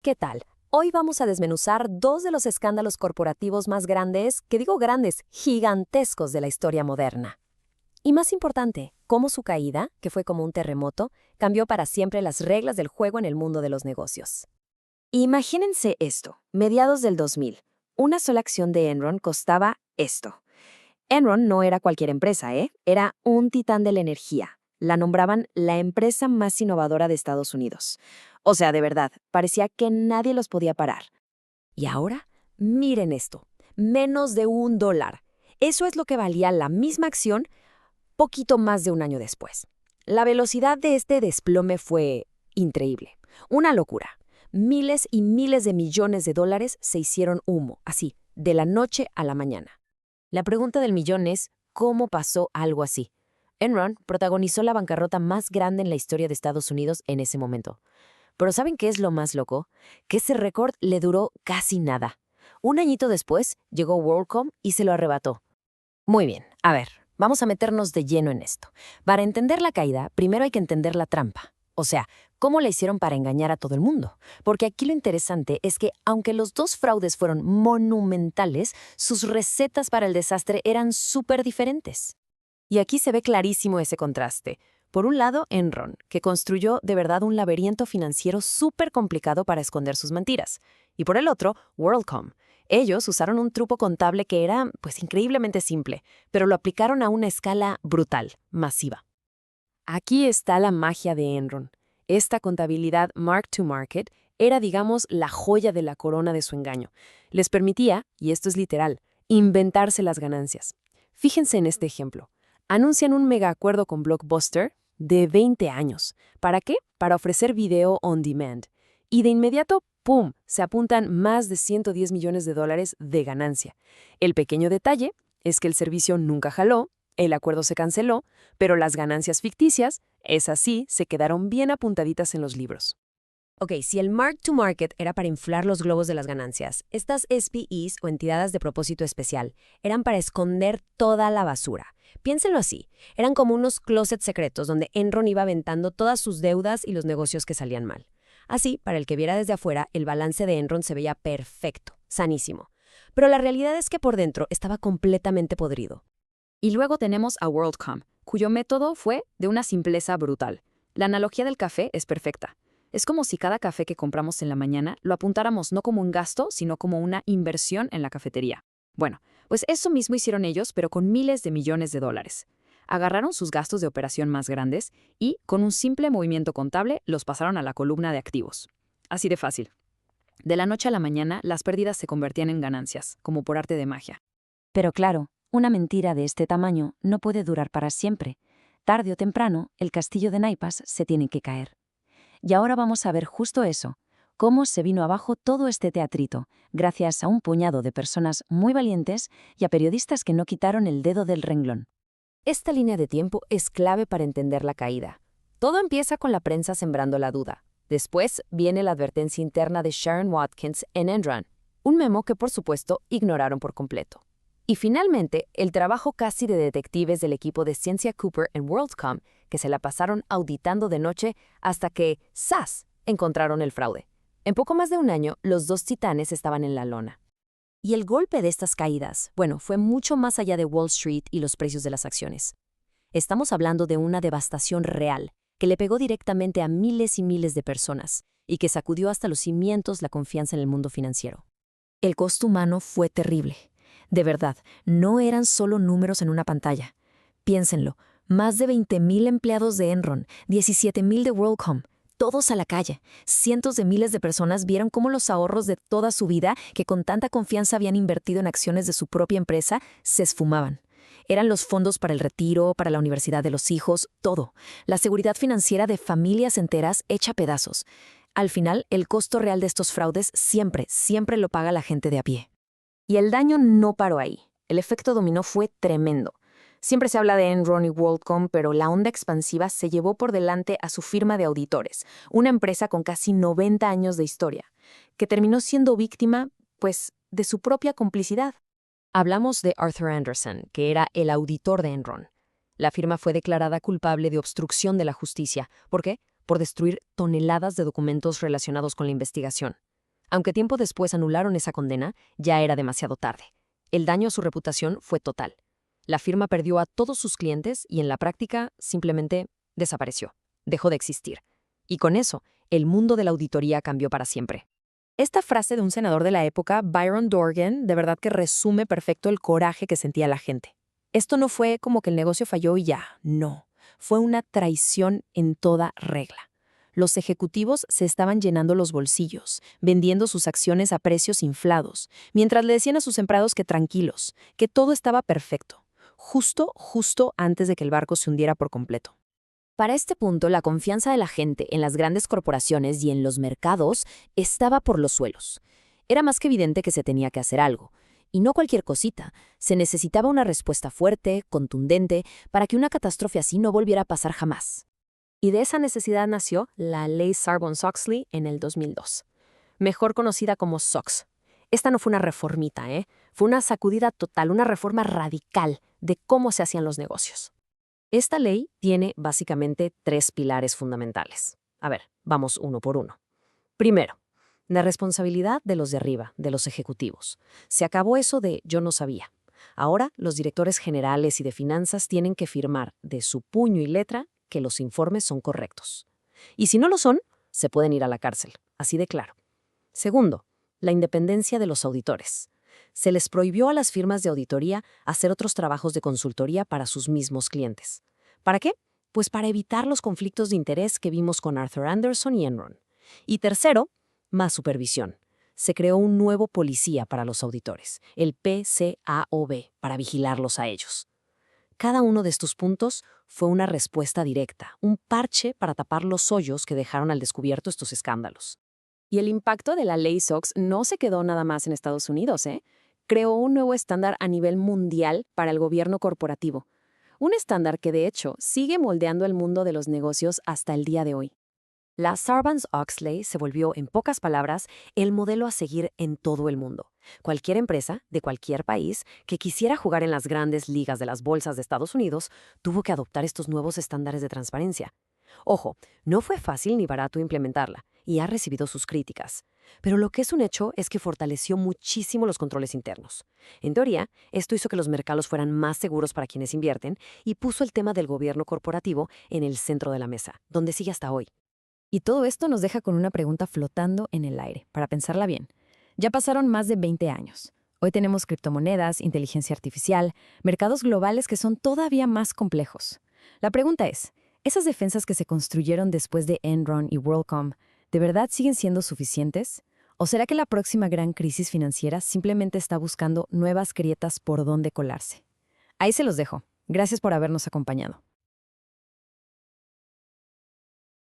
¿Qué tal? Hoy vamos a desmenuzar dos de los escándalos corporativos más grandes, que digo grandes, gigantescos de la historia moderna. Y más importante, cómo su caída, que fue como un terremoto, cambió para siempre las reglas del juego en el mundo de los negocios. Imagínense esto, mediados del 2000. Una sola acción de Enron costaba esto. Enron no era cualquier empresa, ¿eh? Era un titán de la energía. La nombraban la empresa más innovadora de Estados Unidos. O sea, de verdad, parecía que nadie los podía parar. Y ahora, miren esto, menos de $1. Eso es lo que valía la misma acción poquito más de un año después. La velocidad de este desplome fue increíble, una locura. Miles y miles de millones de dólares se hicieron humo, así, de la noche a la mañana. La pregunta del millón es, ¿cómo pasó algo así? Enron protagonizó la bancarrota más grande en la historia de Estados Unidos en ese momento. Pero ¿saben qué es lo más loco? Que ese récord le duró casi nada. Un añito después llegó WorldCom y se lo arrebató. Muy bien, a ver, vamos a meternos de lleno en esto. Para entender la caída, primero hay que entender la trampa. O sea, cómo la hicieron para engañar a todo el mundo. Porque aquí lo interesante es que, aunque los dos fraudes fueron monumentales, sus recetas para el desastre eran súper diferentes. Y aquí se ve clarísimo ese contraste. Por un lado, Enron, que construyó de verdad un laberinto financiero súper complicado para esconder sus mentiras. Y por el otro, WorldCom. Ellos usaron un truco contable que era, pues, increíblemente simple, pero lo aplicaron a una escala brutal, masiva. Aquí está la magia de Enron. Esta contabilidad mark-to-market era, digamos, la joya de la corona de su engaño. Les permitía, y esto es literal, inventarse las ganancias. Fíjense en este ejemplo. Anuncian un mega acuerdo con Blockbuster de 20 años. ¿Para qué? Para ofrecer video on demand. Y de inmediato, ¡pum!, se apuntan más de $110 millones de ganancia. El pequeño detalle es que el servicio nunca jaló, el acuerdo se canceló, pero las ganancias ficticias, esas sí, se quedaron bien apuntaditas en los libros. Ok, si el mark-to-market era para inflar los globos de las ganancias, estas SPEs o entidades de propósito especial eran para esconder toda la basura. Piénsenlo así, eran como unos closets secretos donde Enron iba aventando todas sus deudas y los negocios que salían mal. Así, para el que viera desde afuera, el balance de Enron se veía perfecto, sanísimo. Pero la realidad es que por dentro estaba completamente podrido. Y luego tenemos a WorldCom, cuyo método fue de una simpleza brutal. La analogía del café es perfecta. Es como si cada café que compramos en la mañana lo apuntáramos no como un gasto, sino como una inversión en la cafetería. Bueno, pues eso mismo hicieron ellos, pero con miles de millones de dólares. Agarraron sus gastos de operación más grandes y, con un simple movimiento contable, los pasaron a la columna de activos. Así de fácil. De la noche a la mañana, las pérdidas se convertían en ganancias, como por arte de magia. Pero claro, una mentira de este tamaño no puede durar para siempre. Tarde o temprano, el castillo de naipes se tiene que caer. Y ahora vamos a ver justo eso, cómo se vino abajo todo este teatrito, gracias a un puñado de personas muy valientes y a periodistas que no quitaron el dedo del renglón. Esta línea de tiempo es clave para entender la caída. Todo empieza con la prensa sembrando la duda. Después viene la advertencia interna de Sharon Watkins en Enron, un memo que por supuesto ignoraron por completo. Y finalmente, el trabajo casi de detectives del equipo de Ciencia Cooper en WorldCom, que se la pasaron auditando de noche hasta que, ¡zas!, encontraron el fraude. En poco más de un año, los dos titanes estaban en la lona. Y el golpe de estas caídas, bueno, fue mucho más allá de Wall Street y los precios de las acciones. Estamos hablando de una devastación real, que le pegó directamente a miles y miles de personas, y que sacudió hasta los cimientos la confianza en el mundo financiero. El costo humano fue terrible. De verdad, no eran solo números en una pantalla. Piénsenlo, más de 20,000 empleados de Enron, 17,000 de WorldCom, todos a la calle. Cientos de miles de personas vieron cómo los ahorros de toda su vida, que con tanta confianza habían invertido en acciones de su propia empresa, se esfumaban. Eran los fondos para el retiro, para la universidad de los hijos, todo. La seguridad financiera de familias enteras hecha pedazos. Al final, el costo real de estos fraudes siempre lo paga la gente de a pie. Y el daño no paró ahí. El efecto dominó fue tremendo. Siempre se habla de Enron y WorldCom, pero la onda expansiva se llevó por delante a su firma de auditores, una empresa con casi 90 años de historia, que terminó siendo víctima, pues, de su propia complicidad. Hablamos de Arthur Andersen, que era el auditor de Enron. La firma fue declarada culpable de obstrucción de la justicia. ¿Por qué? Por destruir toneladas de documentos relacionados con la investigación. Aunque tiempo después anularon esa condena, ya era demasiado tarde. El daño a su reputación fue total. La firma perdió a todos sus clientes y en la práctica simplemente desapareció. Dejó de existir. Y con eso, el mundo de la auditoría cambió para siempre. Esta frase de un senador de la época, Byron Dorgan, de verdad que resume perfecto el coraje que sentía la gente. Esto no fue como que el negocio falló y ya, no. Fue una traición en toda regla. Los ejecutivos se estaban llenando los bolsillos, vendiendo sus acciones a precios inflados, mientras le decían a sus empleados que tranquilos, que todo estaba perfecto, justo antes de que el barco se hundiera por completo. Para este punto, la confianza de la gente en las grandes corporaciones y en los mercados estaba por los suelos. Era más que evidente que se tenía que hacer algo. Y no cualquier cosita. Se necesitaba una respuesta fuerte, contundente, para que una catástrofe así no volviera a pasar jamás. Y de esa necesidad nació la Ley Sarbanes-Oxley en el 2002, mejor conocida como SOX. Esta no fue una reformita, fue una sacudida total, una reforma radical de cómo se hacían los negocios. Esta ley tiene básicamente 3 pilares fundamentales. A ver, vamos uno por uno. Primero, la responsabilidad de los de arriba, de los ejecutivos. Se acabó eso de yo no sabía. Ahora los directores generales y de finanzas tienen que firmar de su puño y letra que los informes son correctos. Y si no lo son, se pueden ir a la cárcel, así de claro. Segundo, la independencia de los auditores. Se les prohibió a las firmas de auditoría hacer otros trabajos de consultoría para sus mismos clientes. ¿Para qué? Pues para evitar los conflictos de interés que vimos con Arthur Andersen y Enron. Y tercero, más supervisión. Se creó un nuevo policía para los auditores, el PCAOB, para vigilarlos a ellos. Cada uno de estos puntos fue una respuesta directa, un parche para tapar los hoyos que dejaron al descubierto estos escándalos. Y el impacto de la ley SOX no se quedó nada más en Estados Unidos, Creó un nuevo estándar a nivel mundial para el gobierno corporativo. Un estándar que, de hecho, sigue moldeando el mundo de los negocios hasta el día de hoy. La Sarbanes-Oxley se volvió, en pocas palabras, el modelo a seguir en todo el mundo. Cualquier empresa, de cualquier país, que quisiera jugar en las grandes ligas de las bolsas de Estados Unidos, tuvo que adoptar estos nuevos estándares de transparencia. Ojo, no fue fácil ni barato implementarla, y ha recibido sus críticas. Pero lo que es un hecho es que fortaleció muchísimo los controles internos. En teoría, esto hizo que los mercados fueran más seguros para quienes invierten y puso el tema del gobierno corporativo en el centro de la mesa, donde sigue hasta hoy. Y todo esto nos deja con una pregunta flotando en el aire, para pensarla bien. Ya pasaron más de 20 años. Hoy tenemos criptomonedas, inteligencia artificial, mercados globales que son todavía más complejos. La pregunta es, ¿esas defensas que se construyeron después de Enron y WorldCom, ¿de verdad siguen siendo suficientes? ¿O será que la próxima gran crisis financiera simplemente está buscando nuevas grietas por donde colarse? Ahí se los dejo. Gracias por habernos acompañado.